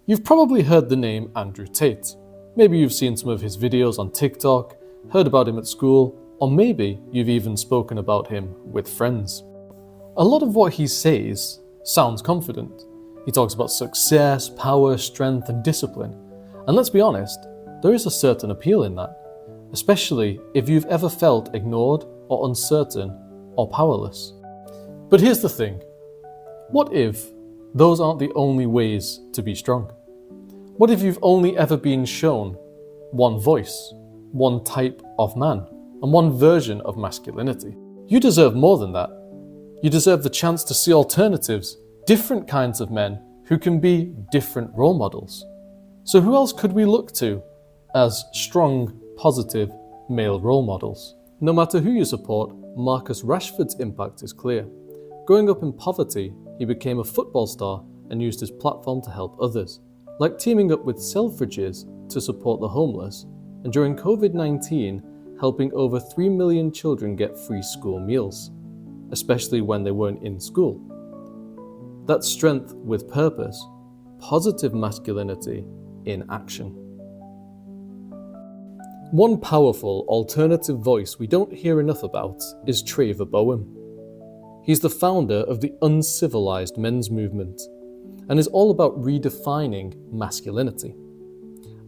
You've probably heard the name Andrew Tate. Maybe you've seen some of his videos on TikTok, heard about him at school, or maybe you've even spoken about him with friends. A lot of what he says sounds confident. He talks about success, power, strength, and discipline. And let's be honest, there is a certain appeal in that, especially if you've ever felt ignored or uncertain or powerless. But here's the thing. What if those aren't the only ways to be strong? What if you've only ever been shown one voice, one type of man, and one version of masculinity? You deserve more than that. You deserve the chance to see alternatives, different kinds of men who can be different role models. So who else could we look to as strong, positive male role models? No matter who you support, Marcus Rashford's impact is clear. Growing up in poverty, he became a football star and used his platform to help others, like teaming up with Selfridges to support the homeless, and during COVID-19, helping over 3 million children get free school meals, especially when they weren't in school. That's strength with purpose, positive masculinity in action. One powerful alternative voice we don't hear enough about is Traver Boehm. He's the founder of the uncivilized men's movement and is all about redefining masculinity.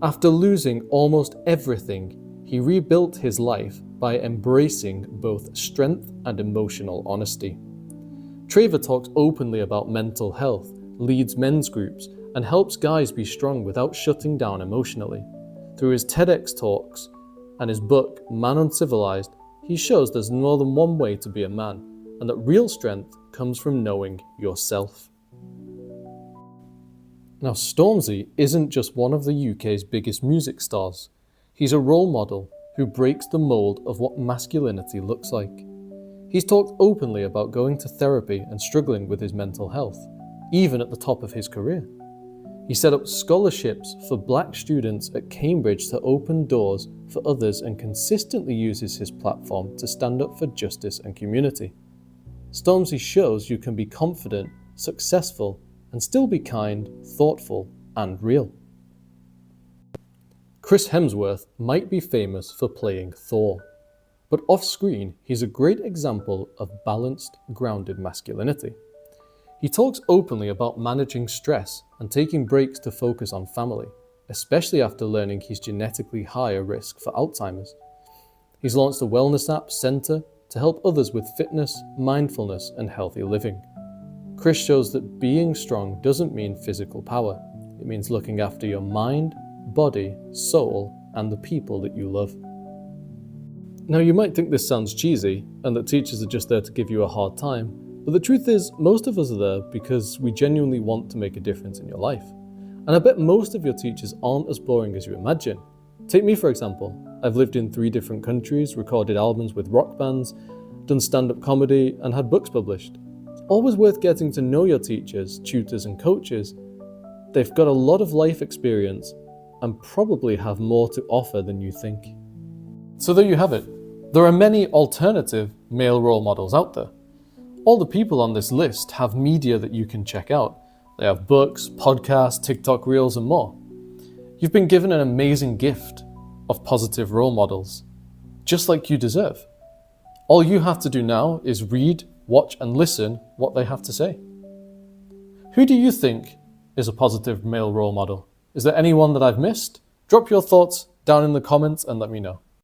After losing almost everything, he rebuilt his life by embracing both strength and emotional honesty. Traver talks openly about mental health, leads men's groups, and helps guys be strong without shutting down emotionally. Through his TEDx talks and his book, Man Uncivilized, he shows there's more than one way to be a man, and that real strength comes from knowing yourself. Now, Stormzy isn't just one of the UK's biggest music stars. He's a role model who breaks the mold of what masculinity looks like. He's talked openly about going to therapy and struggling with his mental health, even at the top of his career. He set up scholarships for black students at Cambridge to open doors for others and consistently uses his platform to stand up for justice and community. Stormzy shows you can be confident, successful, and still be kind, thoughtful, and real. Chris Hemsworth might be famous for playing Thor, but off-screen he's a great example of balanced, grounded masculinity. He talks openly about managing stress and taking breaks to focus on family, especially after learning he's genetically higher risk for Alzheimer's. He's launched a wellness app, Centre, to help others with fitness, mindfulness, and healthy living. Chris shows that being strong doesn't mean physical power. It means looking after your mind, body, soul, and the people that you love. Now, you might think this sounds cheesy and that teachers are just there to give you a hard time, but the truth is, most of us are there because we genuinely want to make a difference in your life. And I bet most of your teachers aren't as boring as you imagine. Take me, for example. I've lived in 3 different countries, recorded albums with rock bands, done stand-up comedy, and had books published. It's always worth getting to know your teachers, tutors, and coaches. They've got a lot of life experience and probably have more to offer than you think. So there you have it. There are many alternative male role models out there. All the people on this list have media that you can check out. They have books, podcasts, TikTok reels, and more. You've been given an amazing gift of positive role models, just like you deserve. All you have to do now is read, watch, and listen what they have to say. Who do you think is a positive male role model? Is there anyone that I've missed? Drop your thoughts down in the comments and let me know.